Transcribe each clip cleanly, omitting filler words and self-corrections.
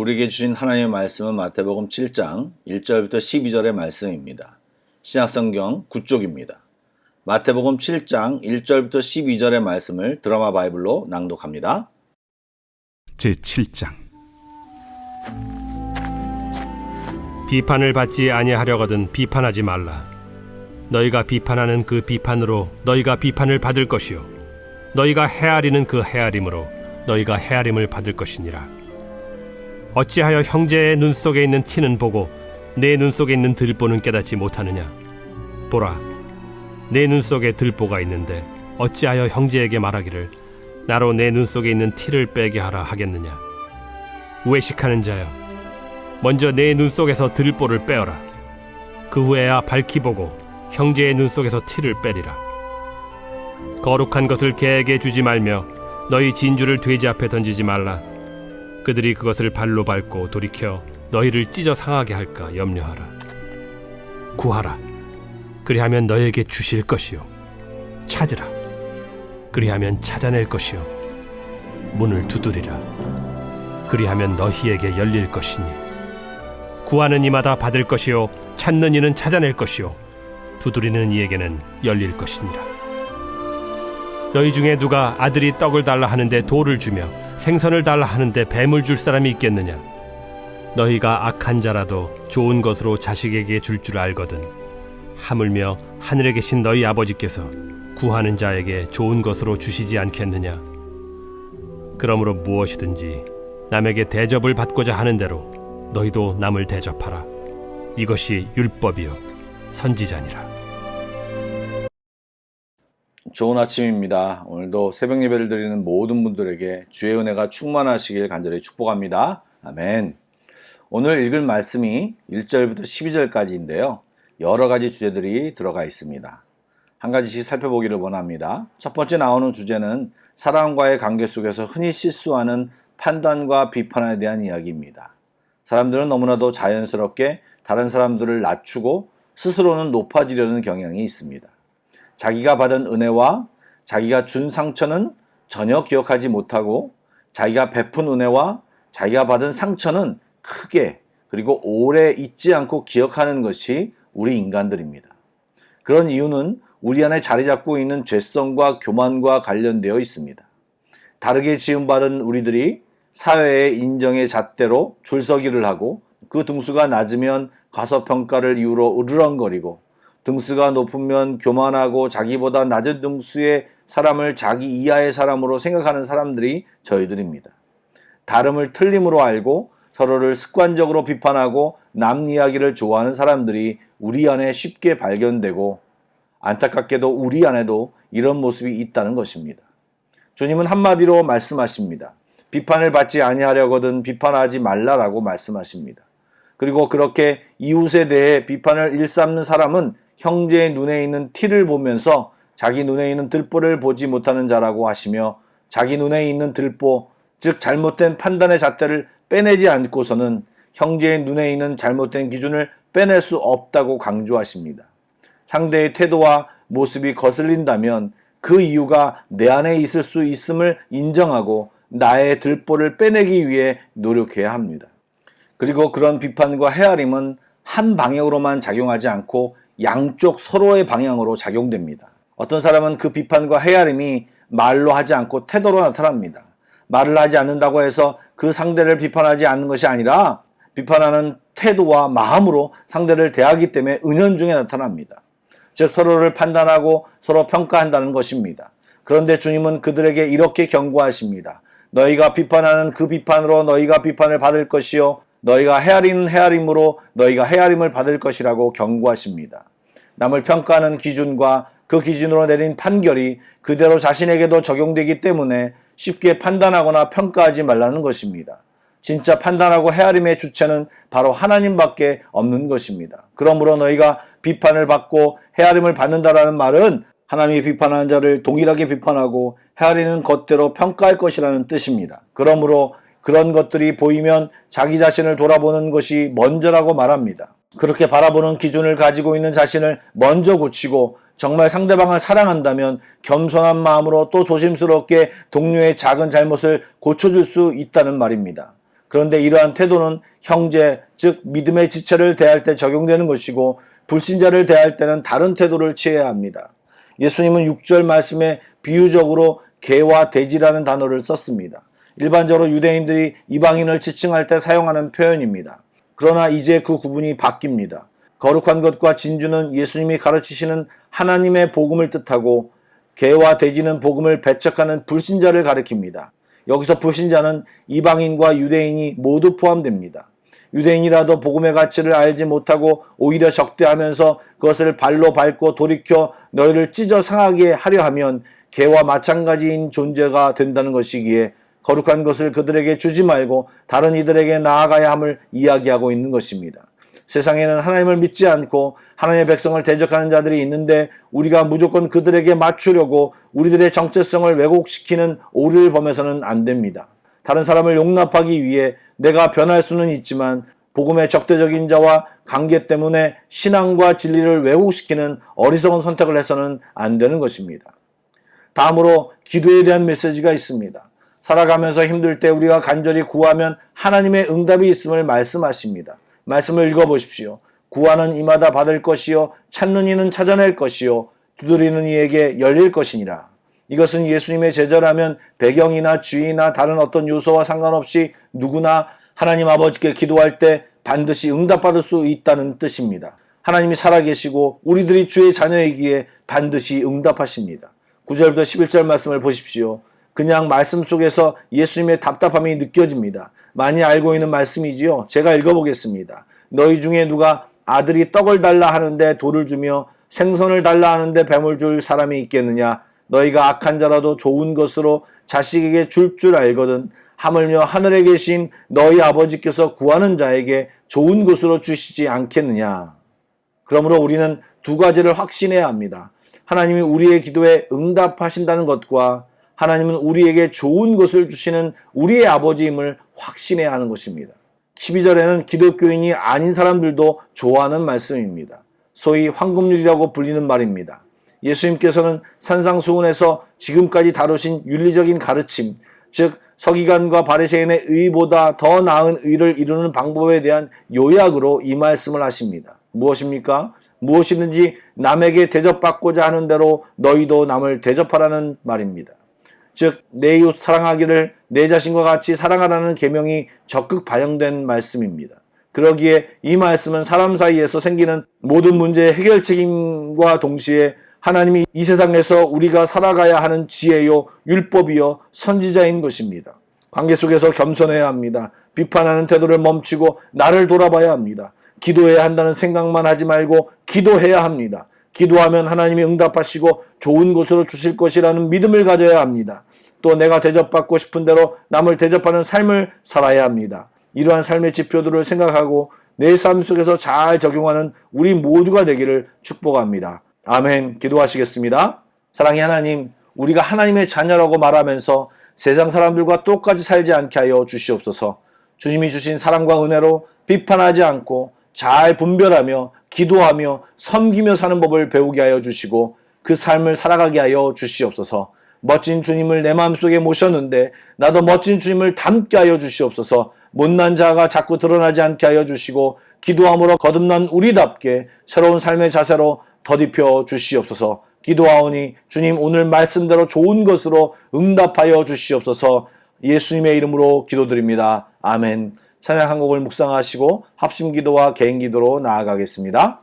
우리에게 주신 하나님의 말씀은 마태복음 7장 1절부터 12절의 말씀입니다. 신약성경 9쪽입니다. 마태복음 7장 1절부터 12절의 말씀을 드라마 바이블로 낭독합니다. 제7장 비판을 받지 아니하려거든 비판하지 말라. 너희가 비판하는 그 비판으로 너희가 비판을 받을 것이요 너희가 헤아리는 그 헤아림으로 너희가 헤아림을 받을 것이니라. 어찌하여 형제의 눈 속에 있는 티는 보고 내 눈 속에 있는 들보는 깨닫지 못하느냐? 보라, 내 눈 속에 들보가 있는데 어찌하여 형제에게 말하기를 나로 내 눈 속에 있는 티를 빼게 하라 하겠느냐? 외식하는 자여, 먼저 내 눈 속에서 들보를 빼어라. 그 후에야 밝히 보고 형제의 눈 속에서 티를 빼리라. 거룩한 것을 개에게 주지 말며 너희 진주를 돼지 앞에 던지지 말라. 그들이 그것을 발로 밟고 돌이켜 너희를 찢어 상하게 할까 염려하라. 구하라. 그리하면 너희에게 주실 것이요 찾으라. 그리하면 찾아낼 것이요 문을 두드리라. 그리하면 너희에게 열릴 것이니 구하는 이마다 받을 것이요 찾는 이는 찾아낼 것이요 두드리는 이에게는 열릴 것이니라. 너희 중에 누가 아들이 떡을 달라 하는데 돌을 주며 생선을 달라 하는데 뱀을 줄 사람이 있겠느냐? 너희가 악한 자라도 좋은 것으로 자식에게 줄 줄 알거든 하물며 하늘에 계신 너희 아버지께서 구하는 자에게 좋은 것으로 주시지 않겠느냐? 그러므로 무엇이든지 남에게 대접을 받고자 하는 대로 너희도 남을 대접하라. 이것이 율법이요 선지자니라. 좋은 아침입니다. 오늘도 새벽 예배를 드리는 모든 분들에게 주의 은혜가 충만하시길 간절히 축복합니다. 아멘. 오늘 읽을 말씀이 1절부터 12절까지인데요. 여러 가지 주제들이 들어가 있습니다. 한 가지씩 살펴보기를 원합니다. 첫 번째 나오는 주제는 사람과의 관계 속에서 흔히 실수하는 판단과 비판에 대한 이야기입니다. 사람들은 너무나도 자연스럽게 다른 사람들을 낮추고 스스로는 높아지려는 경향이 있습니다. 자기가 받은 은혜와 자기가 준 상처는 전혀 기억하지 못하고 자기가 베푼 은혜와 자기가 받은 상처는 크게 그리고 오래 잊지 않고 기억하는 것이 우리 인간들입니다. 그런 이유는 우리 안에 자리 잡고 있는 죄성과 교만과 관련되어 있습니다. 다르게 지음받은 우리들이 사회의 인정의 잣대로 줄서기를 하고 그 등수가 낮으면 과소평가를 이유로 으르렁거리고 등수가 높으면 교만하고 자기보다 낮은 등수의 사람을 자기 이하의 사람으로 생각하는 사람들이 저희들입니다. 다름을 틀림으로 알고 서로를 습관적으로 비판하고 남 이야기를 좋아하는 사람들이 우리 안에 쉽게 발견되고 안타깝게도 우리 안에도 이런 모습이 있다는 것입니다. 주님은 한마디로 말씀하십니다. 비판을 받지 아니하려거든 비판하지 말라라고 말씀하십니다. 그리고 그렇게 이웃에 대해 비판을 일삼는 사람은 형제의 눈에 있는 티를 보면서 자기 눈에 있는 들보를 보지 못하는 자라고 하시며 자기 눈에 있는 들보, 즉 잘못된 판단의 잣대를 빼내지 않고서는 형제의 눈에 있는 잘못된 기준을 빼낼 수 없다고 강조하십니다. 상대의 태도와 모습이 거슬린다면 그 이유가 내 안에 있을 수 있음을 인정하고 나의 들보를 빼내기 위해 노력해야 합니다. 그리고 그런 비판과 헤아림은 한 방향으로만 작용하지 않고 양쪽 서로의 방향으로 작용됩니다. 어떤 사람은 그 비판과 헤아림이 말로 하지 않고 태도로 나타납니다. 말을 하지 않는다고 해서 그 상대를 비판하지 않는 것이 아니라 비판하는 태도와 마음으로 상대를 대하기 때문에 은연중에 나타납니다. 즉 서로를 판단하고 서로 평가한다는 것입니다. 그런데 주님은 그들에게 이렇게 경고하십니다. 너희가 비판하는 그 비판으로 너희가 비판을 받을 것이요 너희가 헤아리는 헤아림으로 너희가 헤아림을 받을 것이라고 경고하십니다. 남을 평가하는 기준과 그 기준으로 내린 판결이 그대로 자신에게도 적용되기 때문에 쉽게 판단하거나 평가하지 말라는 것입니다. 진짜 판단하고 헤아림의 주체는 바로 하나님밖에 없는 것입니다. 그러므로 너희가 비판을 받고 헤아림을 받는다라는 말은 하나님이 비판하는 자를 동일하게 비판하고 헤아리는 것대로 평가할 것이라는 뜻입니다. 그러므로 그런 것들이 보이면 자기 자신을 돌아보는 것이 먼저라고 말합니다. 그렇게 바라보는 기준을 가지고 있는 자신을 먼저 고치고 정말 상대방을 사랑한다면 겸손한 마음으로 또 조심스럽게 동료의 작은 잘못을 고쳐줄 수 있다는 말입니다. 그런데 이러한 태도는 형제, 즉 믿음의 지체를 대할 때 적용되는 것이고 불신자를 대할 때는 다른 태도를 취해야 합니다. 예수님은 6절 말씀에 비유적으로 개와 돼지라는 단어를 썼습니다. 일반적으로 유대인들이 이방인을 지칭할 때 사용하는 표현입니다. 그러나 이제 그 구분이 바뀝니다. 거룩한 것과 진주는 예수님이 가르치시는 하나님의 복음을 뜻하고 개와 돼지는 복음을 배척하는 불신자를 가리킵니다. 여기서 불신자는 이방인과 유대인이 모두 포함됩니다. 유대인이라도 복음의 가치를 알지 못하고 오히려 적대하면서 그것을 발로 밟고 돌이켜 너희를 찢어 상하게 하려 하면 개와 마찬가지인 존재가 된다는 것이기에 거룩한 것을 그들에게 주지 말고 다른 이들에게 나아가야 함을 이야기하고 있는 것입니다. 세상에는 하나님을 믿지 않고 하나님의 백성을 대적하는 자들이 있는데 우리가 무조건 그들에게 맞추려고 우리들의 정체성을 왜곡시키는 오류를 범해서는 안 됩니다. 다른 사람을 용납하기 위해 내가 변할 수는 있지만 복음의 적대적인 자와 관계 때문에 신앙과 진리를 왜곡시키는 어리석은 선택을 해서는 안 되는 것입니다. 다음으로 기도에 대한 메시지가 있습니다. 살아가면서 힘들 때 우리가 간절히 구하면 하나님의 응답이 있음을 말씀하십니다. 말씀을 읽어보십시오. 구하는 이마다 받을 것이요 찾는 이는 찾아낼 것이요 두드리는 이에게 열릴 것이니라. 이것은 예수님의 제자라면 배경이나 주의나 다른 어떤 요소와 상관없이 누구나 하나님 아버지께 기도할 때 반드시 응답받을 수 있다는 뜻입니다. 하나님이 살아계시고 우리들이 주의 자녀이기에 반드시 응답하십니다. 9절부터 11절 말씀을 보십시오. 그냥 말씀 속에서 예수님의 답답함이 느껴집니다. 많이 알고 있는 말씀이지요. 제가 읽어보겠습니다. 너희 중에 누가 아들이 떡을 달라 하는데 돌을 주며 생선을 달라 하는데 뱀을 줄 사람이 있겠느냐? 너희가 악한 자라도 좋은 것으로 자식에게 줄 알거든. 하물며 하늘에 계신 너희 아버지께서 구하는 자에게 좋은 것으로 주시지 않겠느냐? 그러므로 우리는 두 가지를 확신해야 합니다. 하나님이 우리의 기도에 응답하신다는 것과 하나님은 우리에게 좋은 것을 주시는 우리의 아버지임을 확신해야 하는 것입니다. 12절에는 기독교인이 아닌 사람들도 좋아하는 말씀입니다. 소위 황금률이라고 불리는 말입니다. 예수님께서는 산상수훈에서 지금까지 다루신 윤리적인 가르침, 즉 서기관과 바리새인의 의보다 더 나은 의를 이루는 방법에 대한 요약으로 이 말씀을 하십니다. 무엇입니까? 무엇이든지 남에게 대접받고자 하는 대로 너희도 남을 대접하라는 말입니다. 즉 내 이웃 사랑하기를 내 자신과 같이 사랑하라는 계명이 적극 반영된 말씀입니다. 그러기에 이 말씀은 사람 사이에서 생기는 모든 문제의 해결 책임과 동시에 하나님이 이 세상에서 우리가 살아가야 하는 지혜요 율법이요 선지자인 것입니다. 관계 속에서 겸손해야 합니다. 비판하는 태도를 멈추고 나를 돌아봐야 합니다. 기도해야 한다는 생각만 하지 말고 기도해야 합니다. 기도하면 하나님이 응답하시고 좋은 것으로 주실 것이라는 믿음을 가져야 합니다. 또 내가 대접받고 싶은 대로 남을 대접하는 삶을 살아야 합니다. 이러한 삶의 지표들을 생각하고 내 삶 속에서 잘 적용하는 우리 모두가 되기를 축복합니다. 아멘. 기도하시겠습니다. 사랑의 하나님, 우리가 하나님의 자녀라고 말하면서 세상 사람들과 똑같이 살지 않게 하여 주시옵소서. 주님이 주신 사랑과 은혜로 비판하지 않고 잘 분별하며 기도하며 섬기며 사는 법을 배우게 하여 주시고 그 삶을 살아가게 하여 주시옵소서. 멋진 주님을 내 마음속에 모셨는데 나도 멋진 주님을 닮게 하여 주시옵소서. 못난 자가 자꾸 드러나지 않게 하여 주시고 기도함으로 거듭난 우리답게 새로운 삶의 자세로 더딥혀 주시옵소서. 기도하오니 주님 오늘 말씀대로 좋은 것으로 응답하여 주시옵소서. 예수님의 이름으로 기도드립니다. 아멘. 찬양 한 곡을 묵상하시고 합심기도와 개인기도로 나아가겠습니다.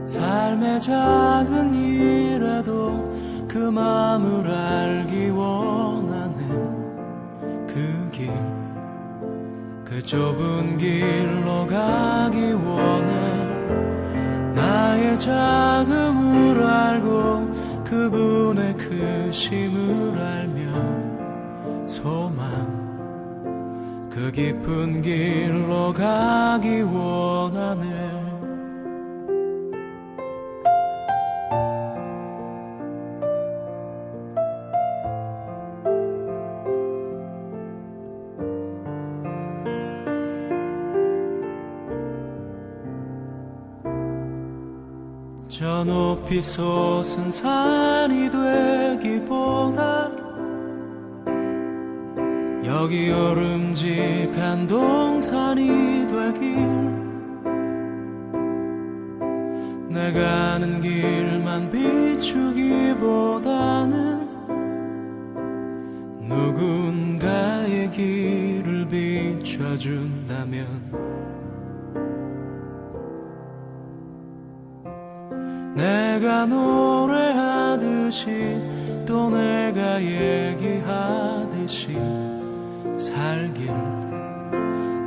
삶의 작은 일에도 그 마음을 알기 원하네. 그 길, 그 좁은 길로 가기 원해. 나의 작음을 알고 그분의 크심을 알며 소망, 그 깊은 길로 가기 원하네. 저 높이 솟은 산이 되기보다 여기 오름직한 동산이 되길 내가 아는 길만 비추기보다는 누군가의 길을 비춰준다면 내가 노래하듯이 또 내가 얘기하듯이 살길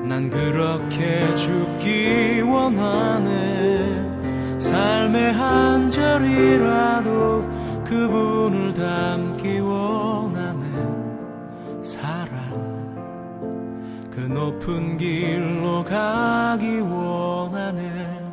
난 그렇게 죽기 원하네 삶의 한 절이라도 그분을 담기 원하네 사랑 그 높은 길로 가기 원하네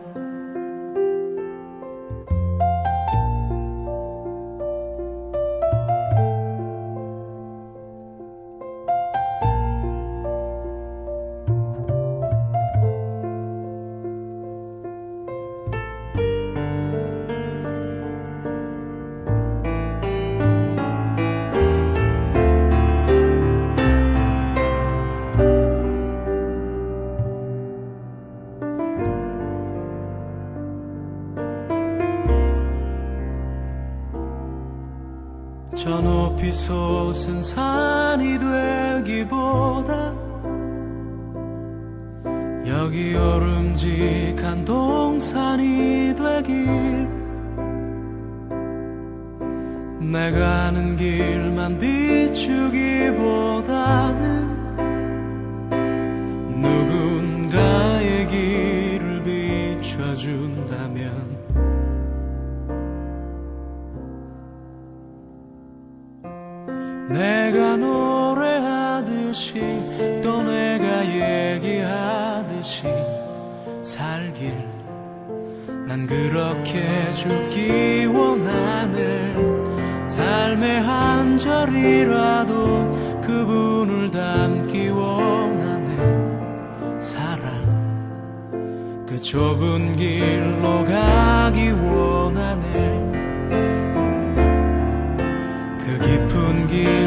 저 높이 솟은 산이 되기보다 여기 오름직한 동산이 되길 내가 아는 길만 비추기보다는 누군가의 길을 비춰준다면 내가 노래하듯이 또 내가 얘기하듯이 살길 난 그렇게 죽기 원하네 삶의 한 절이라도 그분을 담기 원하네 사랑 그 좁은 길로 가기 원하네 그 깊은 길